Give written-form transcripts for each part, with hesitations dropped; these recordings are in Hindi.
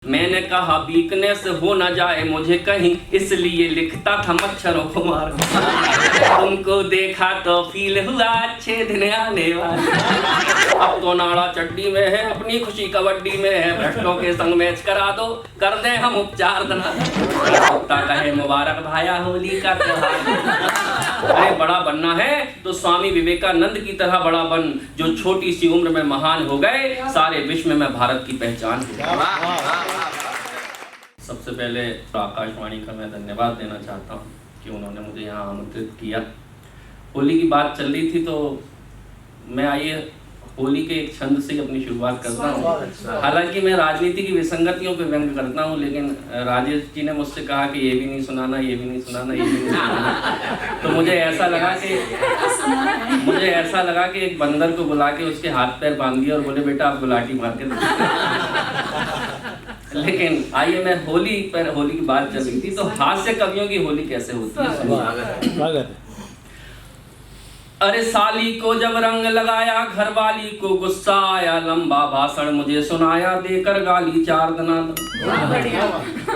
मैंने कहा वीकनेस हो न जाए मुझे कहीं, इसलिए लिखता था मच्छरों को मार। तुमको देखा तो फील हुआ अच्छे दिन आने वाले। अब तो नाड़ा चड्डी में है, अपनी खुशी कबड्डी में है। भ्रष्टों के संग मैच करा दो, कर दें हम उपचार दना। कुत्ता कहे मुबारक भाया होली का त्योहार। अरे बड़ा बनना है तो स्वामी विवेकानंद की तरह बड़ा बन, जो छोटी सी उम्र में महान हो गए, सारे विश्व में भारत की पहचान हो। सबसे पहले तो आकाशवाणी का मैं धन्यवाद देना चाहता हूँ कि उन्होंने मुझे यहाँ आमंत्रित किया। होली की बात चल रही थी तो मैं आइए होली के एक छंद से अपनी शुरुआत करता हूँ। हालांकि मैं राजनीति की विसंगतियों पे व्यंग करता हूँ, लेकिन राजेश जी ने मुझसे कहा कि ये भी नहीं सुनाना, ये भी नहीं सुनाना, ये भी नहीं सुनाना। तो मुझे ऐसा लगा कि एक बंदर को बुला के उसके हाथ पैर बांध दिया और बोले बेटा आप गुलाटी मार के। लेकिन आइए मैं होली की बात चल रही थी तो हास्य कवियों की होली कैसे होती है। अरे साली को जब रंग लगाया घरवाली को गुस्सा आया, लंबा भाषण मुझे सुनाया देकर गाली 4 दना।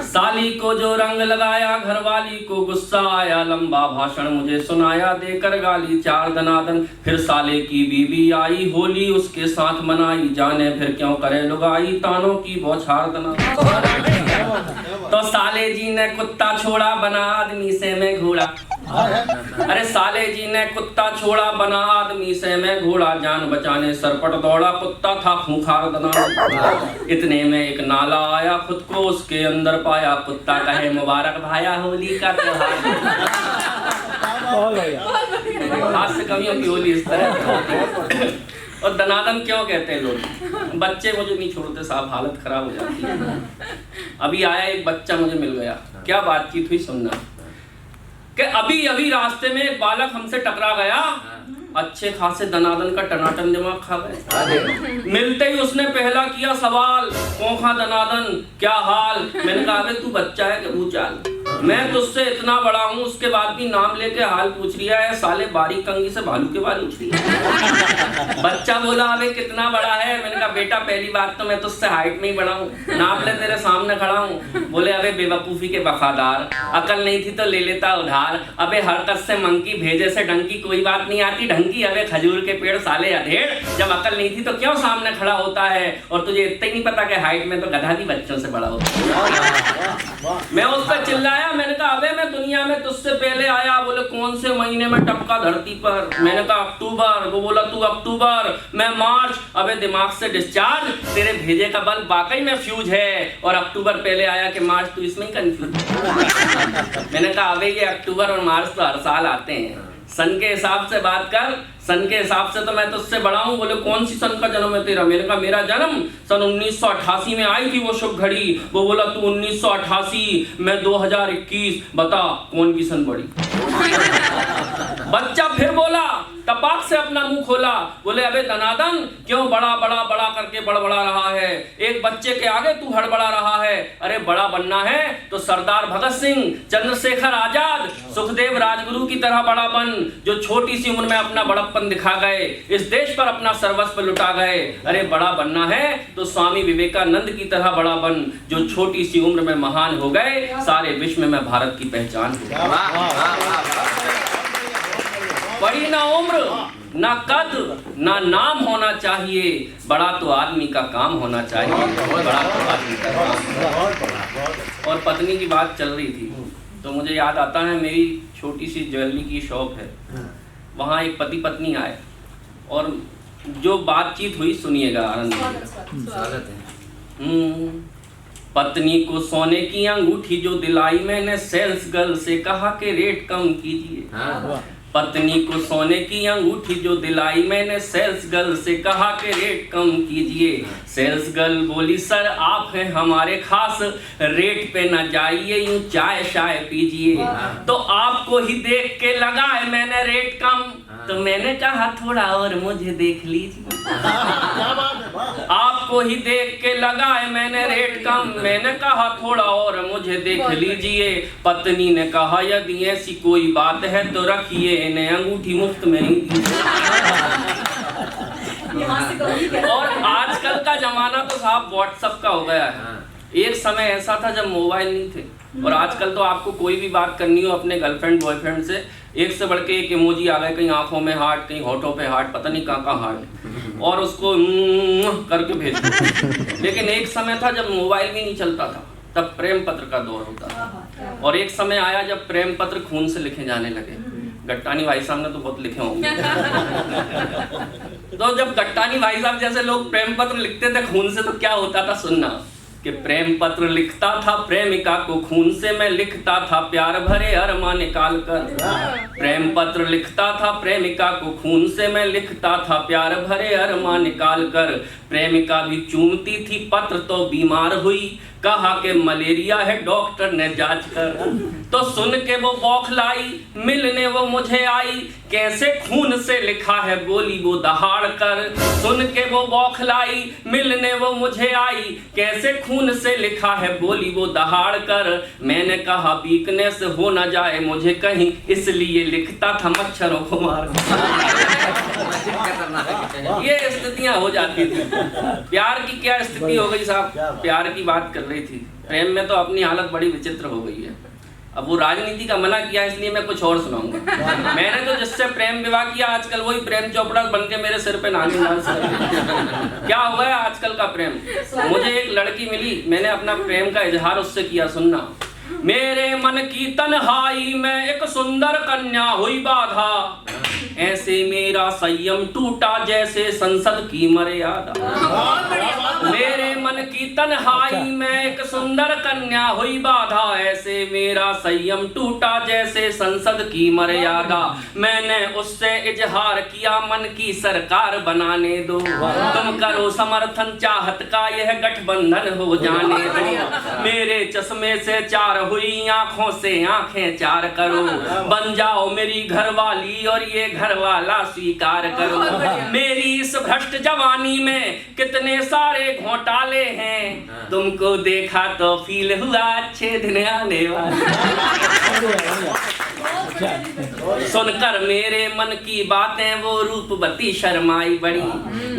साली को जो रंग लगाया घरवाली को गुस्सा आया, लंबा भाषण मुझे सुनाया देकर गाली 4 दनादन। फिर साले की बीबी आई, होली उसके साथ मनाई, जाने फिर क्यों करे लुगाई, तानों की बौछार दना। तो साले जी ने कुत्ता छोड़ा, बना आदमी से मैं घोड़ा। अरे साले जी ने कुत्ता छोड़ा, बना आदमी से मैं घोड़ा, जान बचाने सरपट दौड़ा, कुत्ता था खूंखार दना। इतने में एक नाला आया, खुद को उसके अंदर पाया, कुत्ता कहे मुबारक भाया होली का त्योहार। हास्य कवियों की होली इस तरह। और दनादन क्यों कहते हैं लोग? बच्चे मुझे नहीं छोड़ते साहब, हालत खराब हो जाती है। अभी आया एक बच्चा मुझे मिल गया, क्या बातचीत हुई सुनना कि अभी रास्ते में एक बालक हमसे टकरा गया, अच्छे खासे दनादन का टनाटन दिमाग खा गए। मिलते ही उसने पहला किया सवाल, कौन खा दनादन क्या हाल? मैंने कहा अबे तू बच्चा है कि भूचाल, मैं तुझसे इतना बड़ा हूँ उसके बाद भी नाम लेके हाल पूछ रिया है, साले बारीक कंघी से भालू के बाल उछ रही है। बच्चा बोला अबे कितना बड़ा है? मैंने कहा बेटा पहली बात तो मैं तुझसे हाइट में ही बड़ा हूँ, नाप ले तेरे सामने खड़ा हूँ। बोले अबे बेवकूफी के वफादार, अकल नहीं थी तो ले लेता उधार। अबे हरकत से मंकी भेजे से डंकी, कोई बात नहीं आती ढंकी। अबे खजूर के पेड़ साले अधेड़, जब अकल नहीं थी तो क्यों सामने खड़ा होता है? और तुझे इतना ही नहीं पता कि हाइट में तो गधा भी बच्चों से बड़ा होता है। मैं उस पर चिल्लाया, मैंने कहा अबे मैं दुनिया में तुझसे पहले आया। बोले कौन से महीने में टपका धरती पर? मैंने कहा अक्टूबर। वो बोला तू अक्टूबर, मैं मार्च। अबे दिमाग से डिस्चार्ज, तेरे भेजे का बल्ब वाकई में फ्यूज है, और अक्टूबर पहले आया कि मार्च, तू इसमें ही कंफ्यूज। मैंने कहा अबे ये अक्टूबर और मार्च तो हर साल आते हैं, सन के हिसाब से बात कर, सन के हिसाब से तो मैं तुझसे बड़ा हूँ। बोले कौन सी सन का जन्म है तेरा? मैंने कहा मेरा जन्म सन 1988 में आई थी वो शुभ घड़ी। वो बोला तू 1988, मैं 2021, बता कौन की सन बड़ी? बच्चा फिर बोला, टपाक से अपना मुंह खोला, बोले अबे दनादन क्यों बड़ा बड़ा बड़ा करके बड़बड़ा रहा है? एक बच्चे के आगे तू हड़बड़ा रहा है। अरे बड़ा बनना है तो सरदार भगत सिंह, चंद्रशेखर आजाद, सुखदेव राजगुरु की तरह बड़ा बन, जो छोटी सी उम्र में अपना बड़प्पन दिखा गए, इस देश पर अपना सर्वस्व लुटा गए। अरे बड़ा बनना है तो स्वामी विवेकानंद की तरह बड़ा बन, जो छोटी सी उम्र में महान हो गए, सारे विश्व में भारत की पहचान हो। बड़ी ना उम्र ना कद ना नाम होना चाहिए, बड़ा तो आदमी का काम होना चाहिए, बड़ा तो आदमी का काम। और पत्नी की बात चल रही थी तो मुझे याद आता है, मेरी छोटी सी ज्वेलरी की शॉप है, वहाँ एक पति पत्नी आए और जो बातचीत हुई सुनिएगा आनंद। पत्नी को सोने की अंगूठी जो दिलाई, मैंने सेल्स गर्ल से कहा कि रेट कम कीजिए। पत्नी को सोने की अंगूठी जो दिलाई, मैंने सेल्स गर्ल से कहा कि रेट कम कीजिए। सेल्स गर्ल बोली सर आप हैं हमारे खास, रेट पे न जाइए यूं चाय शाय पीजिए। तो आपको ही देख के लगा है मैंने रेट कम, तो मैंने कहा थोड़ा और मुझे देख लीजिए। आपको ही देख के लगा है मैंने रेट कम, मैंने कहा थोड़ा और मुझे देख लीजिए। पत्नी ने कहा यदि ऐसी कोई बात है तो रखिए इन्हें अंगूठी मुफ्त में ही दीजिए। और आजकल का जमाना तो साहब व्हाट्सएप का हो गया है। एक समय ऐसा था जब मोबाइल नहीं थे, और आजकल तो आपको कोई भी बात करनी हो अपने गर्लफ्रेंड बॉयफ्रेंड से, एक से बढ़ के एक इमोजी आ गए, कहीं आंखों में हार्ट, कहीं होठों पे हार्ट, पता नहीं कहाँ हार्ट, और उसको करके भेज दो। लेकिन एक समय था जब मोबाइल भी नहीं चलता था, तब प्रेम पत्र का दौर होता था। और एक समय आया जब प्रेम पत्र खून से लिखे जाने लगे। गट्टानी भाई साहब ने तो बहुत लिखे होंगे। तो जब गट्टानी भाई साहब जैसे लोग प्रेम पत्र लिखते थे खून से, तो क्या होता था सुनना, कि प्रेम पत्र लिखता था प्रेमिका को खून से, मैं लिखता था प्यार भरे अरमान निकाल कर। प्रेम पत्र लिखता था प्रेमिका को खून से, मैं लिखता था प्यार भरे अरमान निकाल कर। प्रेमिका भी चूमती थी पत्र तो बीमार हुई, कहा कि मलेरिया है डॉक्टर ने जांच कर। तो सुन के वो बौखलाई, मिलने वो मुझे आई, कैसे खून से लिखा है बोली वो दहाड़ कर। सुन के वो बौखलाई, मिलने वो मुझे आई, कैसे खून से लिखा है बोली वो दहाड़ कर। मैंने कहा वीकनेस हो न जाए मुझे कहीं, इसलिए लिखता था मच्छरों को मार। ये स्थितियां हो जाती थी। प्यार की क्या स्थिति हो गई साहब, प्यार की बात कर रही थी, प्रेम में तो अपनी हालत बड़ी विचित्र हो गई है। अब वो राजनीति का मना किया इसलिए मैं कुछ और सुनाऊंगा। मैंने तो जिससे प्रेम विवाह किया आजकल वही प्रेम चोपड़ा बन के मेरे सिर पे नानी डांस कर रही। क्या हो गया आजकल का प्रेम। मुझे एक लड़की मिली, मैंने अपना प्रेम का इजहार उससे किया, सुनना। मेरे मन की तन्हाई में एक सुंदर कन्या हुई बाधा, ऐसे मेरा संयम टूटा जैसे संसद की मर्यादा। मेरे मन की तन्हाई में एक सुंदर कन्या हुई बाधा, ऐसे मेरा संयम टूटा जैसे संसद की मर्यादा। मैंने उससे इजहार किया मन की सरकार बनाने दो, तुम करो समर्थन चाहत का यह गठबंधन हो जाने दो। मेरे चश्मे से चार हुई आंखों से आंखें चार करो, बन जाओ मेरी घरवाली और ये घरवाला स्वीकार करो। मेरी इस भ्रष्ट जवानी में कितने सारे घोटाले हैं, तुमको देखा तो फील हुआ अच्छे दिन आने वाले। सुनकर मेरे मन की बातें वो रूपवती शर्माई बड़ी,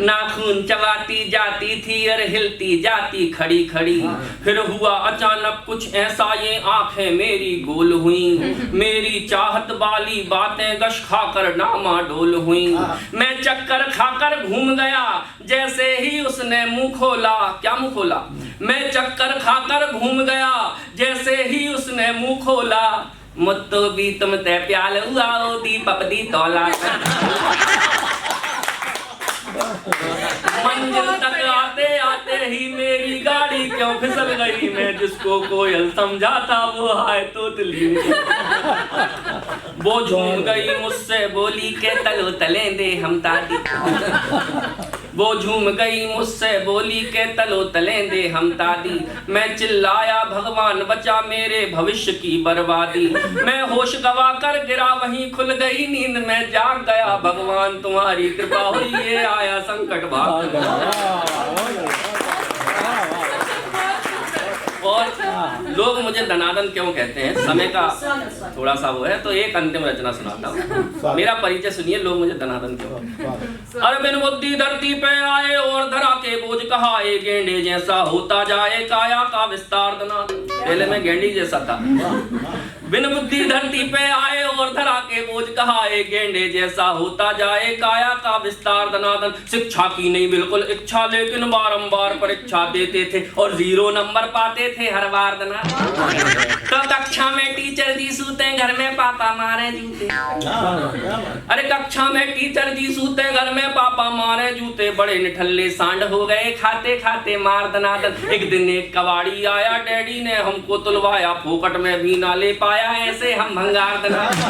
नाखून चबाती जाती थी और हिलती जाती खड़ी खड़ी। फिर हुआ अचानक कुछ ऐसा ये आंखें मेरी गोल हुई, मेरी चाहत वाली बातें गश खाकर डामाडोल हुई। मैं चक्कर खाकर घूम गया जैसे ही उसने मुंह खोला। क्या मुंह खोला? मैं चक्कर खाकर घूम गया जैसे ही उसने मुंह खोला। मुत्तो भी तुम ते प्याल हुआ ओ दीपक दी तौला। मंजिल तक आते आते ही मेरी गाड़ी क्यों फिसल गई, मैं जिसको कोयल समझा था वो हाय तोतली। वो झूम गई मुझसे बोली के तलो तले दे हम तादी। वो झूम गई मुझसे बोली के तलो तले दे हम तादी। मैं चिल्लाया भगवान बचा मेरे भविष्य की बर्बादी। मैं होश गवा कर गिरा वहीं खुल गई नींद में जाग गया, भगवान तुम्हारी कृपा हुई ये आया संकट भाग गया। और लोग मुझे दनादन क्यों कहते हैं, समय का थोड़ा सा वो है तो एक अंतिम रचना सुनाता हूँ, मेरा परिचय सुनिए। लोग मुझे दनादन क्यों। अरे बिन बुद्धि धरती पे आए और धरा के बोझ कहाए, गेंडे जैसा होता जाए काया का विस्तार दनादन। पहले मैं गेंडी जैसा था। बिन बुद्धि धरती पे आए और धरा के बोझ कहाए, गेंडे जैसा होता जाए काया का विस्तार दनादन। शिक्षा की नहीं बिल्कुल इच्छा, लेकिन बारंबार परीक्षा देते थे और 0 नंबर पाते थे हर बार दनादन। तो कक्षा में टीचर जी सूते घर में पापा मारे जूते। अरे कक्षा में टीचर जी सूते घर में पापा मारे जूते, बड़े निठल्ले सांड हो गए खाते खाते मार दनादन। एक दिन एक कबाड़ी आया, डैडी ने हमको तुलवाया, फोकट में भी ना ले पाया, ऐसे हम भंगार दनादन।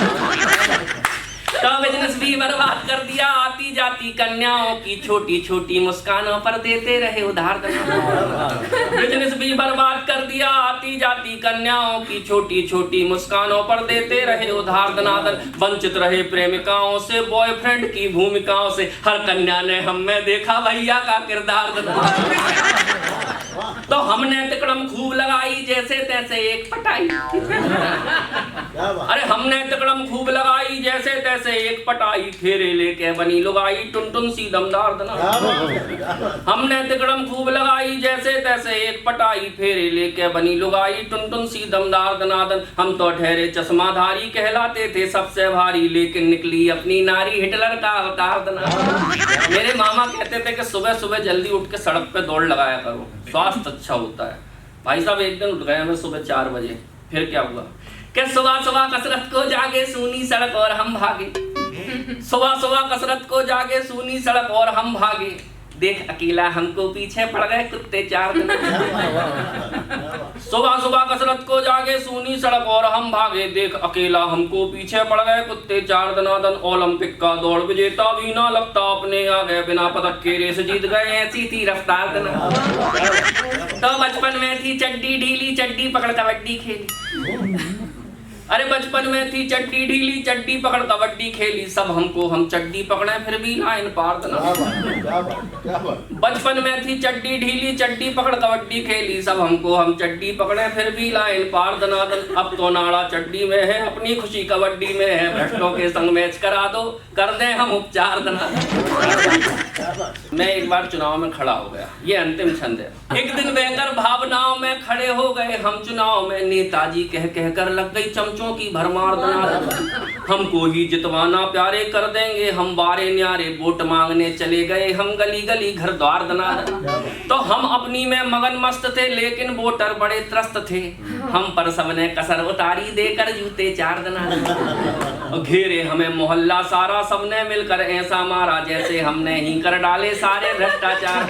तो बिजनेस भी बर्बाद कर दिया, आती जाती कन्याओं की छोटी छोटी मुस्कानों पर देते रहे उधार दनादन। बिजनेस भी बर्बाद कर दिया, आती जाती कन्याओं की छोटी छोटी मुस्कानों पर देते रहे उधार दनादन। वंचित रहे प्रेमिकाओं से, बॉयफ्रेंड की भूमिकाओं से, हर कन्या ने हम में देखा भैया का किरदार दनादन। तो हमने तिकड़म खूब लगाई जे जैसे तैसे एक पटाई। क्या बात। अरे हमने तिकड़म खूब लगाई जैसे तैसे एक पटाई, फेरे लेके बनी लुगाई टुन टुन सी दमदार क्या दनादन। बात है, क्या बात। हमने तिकड़म खूब लगाई जैसे तैसे एक पटाई, फेरे लेके बनी लुगाई टुन टुन सी दमदार दनादन। हम तो ठहरे चश्माधारी कहलाते थे सबसे भारी, लेकिन निकली अपनी नारी हिटलर का अवतार दनादन। मेरे मामा कहते थे कि सुबह सुबह जल्दी उठ के सड़क पे दौड़ लगाया करो, स्वास्थ्य अच्छा होता है। भाई साहब एक दिन उठ गए मैं सुबह 4 बजे, फिर क्या हुआ कि सुबह सुबह कसरत को जागे सूनी सड़क और हम भागे। सुबह सुबह कसरत को जागे सूनी सड़क और हम भागे, देख अकेला हमको पीछे पड़ गए कुत्ते 4 दिन। सुबह सुबह कसरत को जागे सूनी सड़क और हम भागे, देख अकेला हमको पीछे पड़ गए कुत्ते 4 दनादन। ओलंपिक का दौड़ विजेता भी ना लगता अपने आगे, बिना पदक के रेस जीत गए ऐसी थी रफ्तार दनादन। तो बचपन में थी चड्डी ढीली चड्डी पकड़ कबड्डी खेली। अरे बचपन में थी चड्डी ढीली चड्डी पकड़ कबड्डी खेली, सब हमको हम चड्डी पकड़े फिर भी लाइन पार दनादन। क्या बात, क्या बात। बचपन में थी चड्डी ढीली चड्डी पकड़ कबड्डी खेली, सब हमको हम चड्डी पकड़े फिर भी लाइन पार दनादन। अब तो नाड़ा चड्डी में है अपनी खुशी कबड्डी में है, भ्रष्टों के संग मैच करा दो कर दें हम उपचार दनादन। मैं एक बार चुनाव में खड़ा हो गया, ये अंतिम छंद है। एक दिन बहकर भावनाओं में खड़े हो गए हम चुनाव में, नेताजी कह कह कर लग गई चमचों की भरमार दनादन। हमको ही जितवाना प्यारे कर देंगे हम बारे न्यारे, वोट मांगने चले गए हम गली गली घर द्वार दनादन। तो हम अपनी में मगन मस्त थे लेकिन वोटर बड़े त्रस्त थे, हम पर सबने कसर उतारी देकर जूते 4 दनादन। घेरे हमें मोहल्ला सारा सबने मिलकर ऐसा मारा जैसे हमने ही कर डाले सारे भ्रष्टाचार।